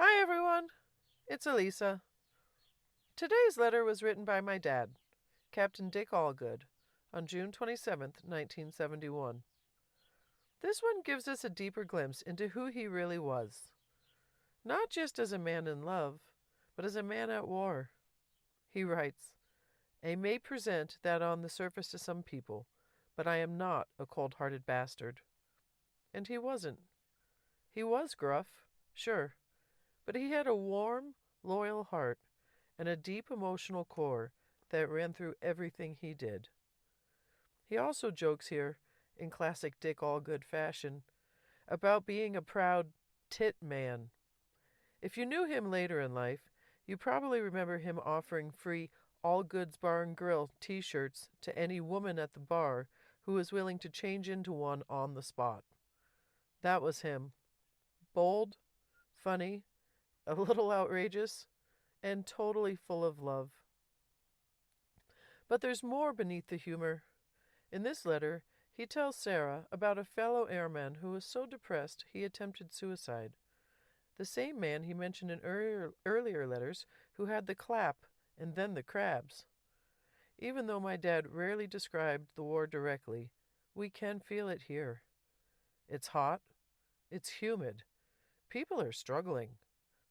Hi everyone, it's Elisa. Today's letter was written by my dad, Captain Dick Allgood, on June 27th, 1971. This one gives us a deeper glimpse into who he really was. Not just as a man in love, but as a man at war. He writes, I may present that on the surface to some people, but I am not a cold-hearted bastard. And he wasn't. He was gruff, sure, but he had a warm, loyal heart and a deep emotional core that ran through everything he did. He also jokes here, in classic Dick Allgood fashion, about being a proud tit man. If you knew him later in life, you probably remember him offering free Allgoods Bar and Grill t-shirts to any woman at the bar who was willing to change into one on the spot. That was him. Bold, funny, a little outrageous, and totally full of love. But there's more beneath the humor. In this letter, he tells Sarah about a fellow airman who was so depressed he attempted suicide. The same man he mentioned in earlier letters who had the clap and then the crabs. Even though my dad rarely described the war directly, we can feel it here. It's hot. It's humid. People are struggling.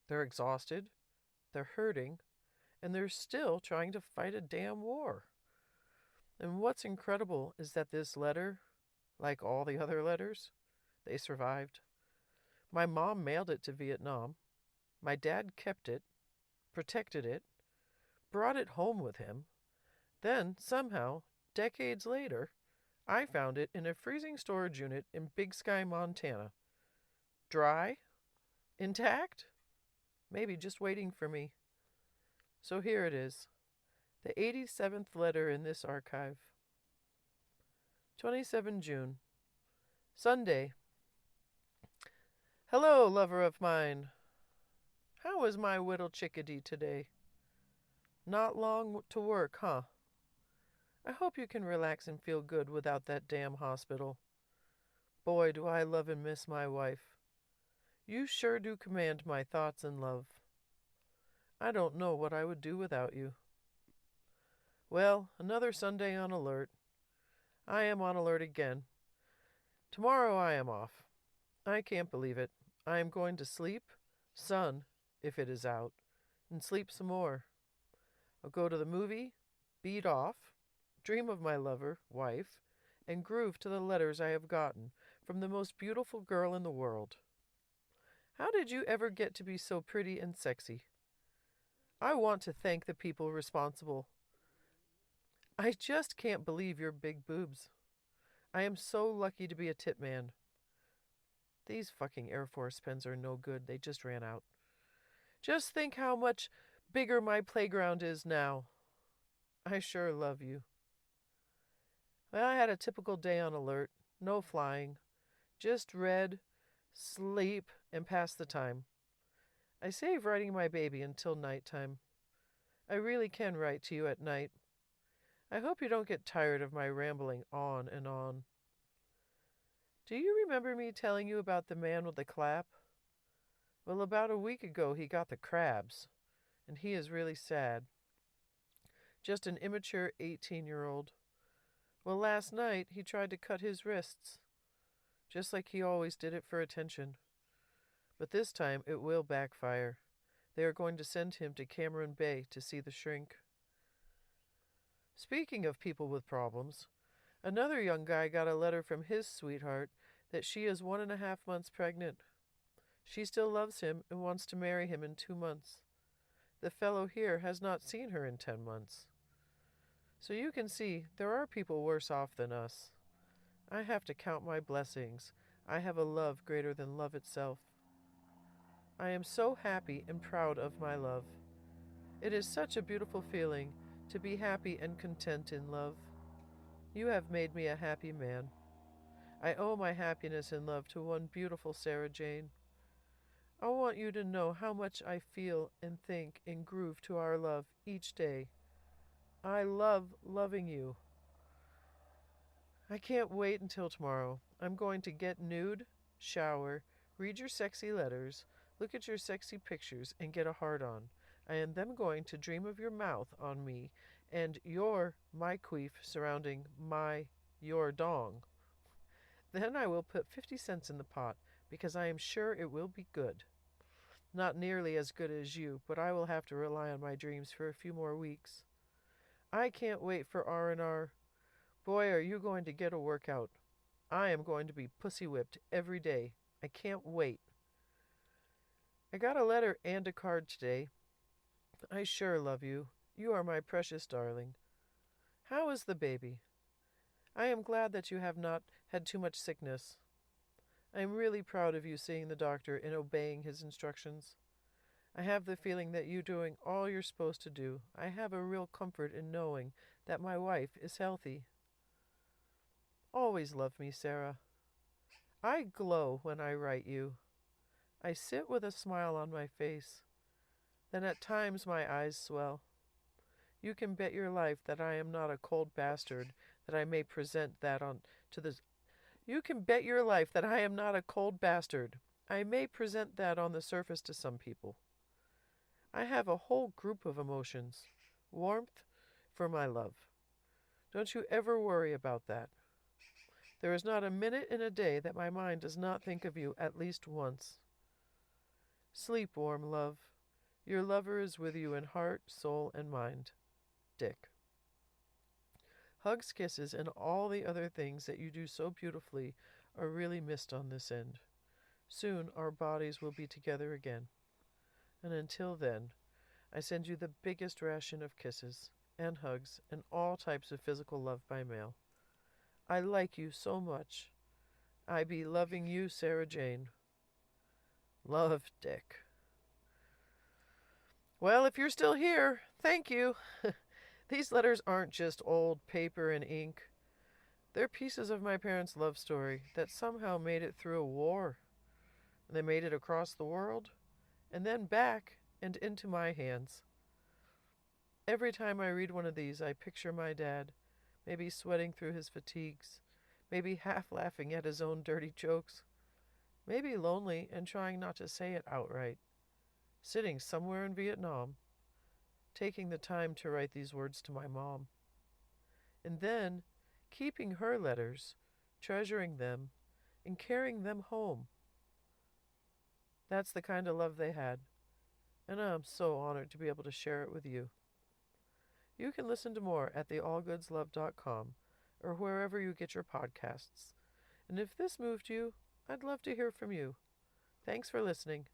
They're exhausted. They're hurting. And they're still trying to fight a damn war. And what's incredible is that this letter, like all the other letters, they survived. My mom mailed it to Vietnam. My dad kept it, protected it, brought it home with him. Then, somehow, decades later, I found it in a freezing storage unit in Big Sky, Montana. Dry? Intact? Maybe just waiting for me. So here it is, the 87th letter in this archive. 27 June. Sunday. Hello, lover of mine. How is my little chickadee today? Not long to work, huh? I hope you can relax and feel good without that damn hospital. Boy, do I love and miss my wife. You sure do command my thoughts and love. I don't know what I would do without you. Well, another Sunday on alert. I am on alert again. Tomorrow I am off. I can't believe it. I am going to sleep, sun, if it is out, and sleep some more. I'll go to the movie, beat off, dream of my lover, wife, and groove to the letters I have gotten from the most beautiful girl in the world. How did you ever get to be so pretty and sexy? I want to thank the people responsible. I just can't believe your big boobs. I am so lucky to be a tit man. These fucking Air Force pens are no good. They just ran out. Just think how much bigger my playground is now. I sure love you. Well, I had a typical day on alert. No flying. Just read, sleep, and pass the time. I save writing my baby until nighttime. I really can write to you at night. I hope you don't get tired of my rambling on and on. Do you remember me telling you about the man with the clap? Well, about a week ago he got the crabs, and he is really sad. Just an immature 18-year-old. Well, last night he tried to cut his wrists, just like he always did it for attention. But this time it will backfire. They are going to send him to Cameron Bay to see the shrink. Speaking of people with problems, another young guy got a letter from his sweetheart that she is 1.5 months pregnant. She still loves him and wants to marry him in 2 months. The fellow here has not seen her in 10 months. So you can see there are people worse off than us. I have to count my blessings. I have a love greater than love itself. I am so happy and proud of my love. It is such a beautiful feeling to be happy and content in love. You have made me a happy man. I owe my happiness and love to one beautiful Sarah Jane. I want you to know how much I feel and think and groove to our love each day. I love loving you. I can't wait until tomorrow. I'm going to get nude, shower, read your sexy letters, Look at your sexy pictures and get a hard on. I am then going to dream of your mouth on me and my queef surrounding your dong. Then I will put 50 cents in the pot because I am sure it will be good. Not nearly as good as you, but I will have to rely on my dreams for a few more weeks. I can't wait for R&R. Boy, are you going to get a workout. I am going to be pussy whipped every day. I can't wait. I got a letter and a card today. I sure love you. You are my precious darling. How is the baby? I am glad that you have not had too much sickness. I am really proud of you seeing the doctor and obeying his instructions. I have the feeling that you're doing all you're supposed to do. I have a real comfort in knowing that my wife is healthy. Always love me, Sarah. I glow when I write you. I sit with a smile on my face. Then at times my eyes swell. You can bet your life that I am not a cold bastard, that I may present that on to the You can bet your life that I am not a cold bastard. I may present that on the surface to some people. I have a whole group of emotions. Warmth for my love. Don't you ever worry about that. There is not a minute in a day that my mind does not think of you at least once. Sleep warm, love. Your lover is with you in heart, soul, and mind. Dick. Hugs, kisses, and all the other things that you do so beautifully are really missed on this end. Soon our bodies will be together again. And until then, I send you the biggest ration of kisses and hugs and all types of physical love by mail. I like you so much. I be loving you, Sarah Jane. Love, Dick. Well, if you're still here, thank you. These letters aren't just old paper and ink. They're pieces of my parents' love story that somehow made it through a war. They made it across the world, and then back and into my hands. Every time I read one of these, I picture my dad, maybe sweating through his fatigues, maybe half laughing at his own dirty jokes, maybe lonely and trying not to say it outright, sitting somewhere in Vietnam, taking the time to write these words to my mom, and then keeping her letters, treasuring them, and carrying them home. That's the kind of love they had, and I'm so honored to be able to share it with you. You can listen to more at theallgoodslove.com or wherever you get your podcasts. And if this moved you, I'd love to hear from you. Thanks for listening.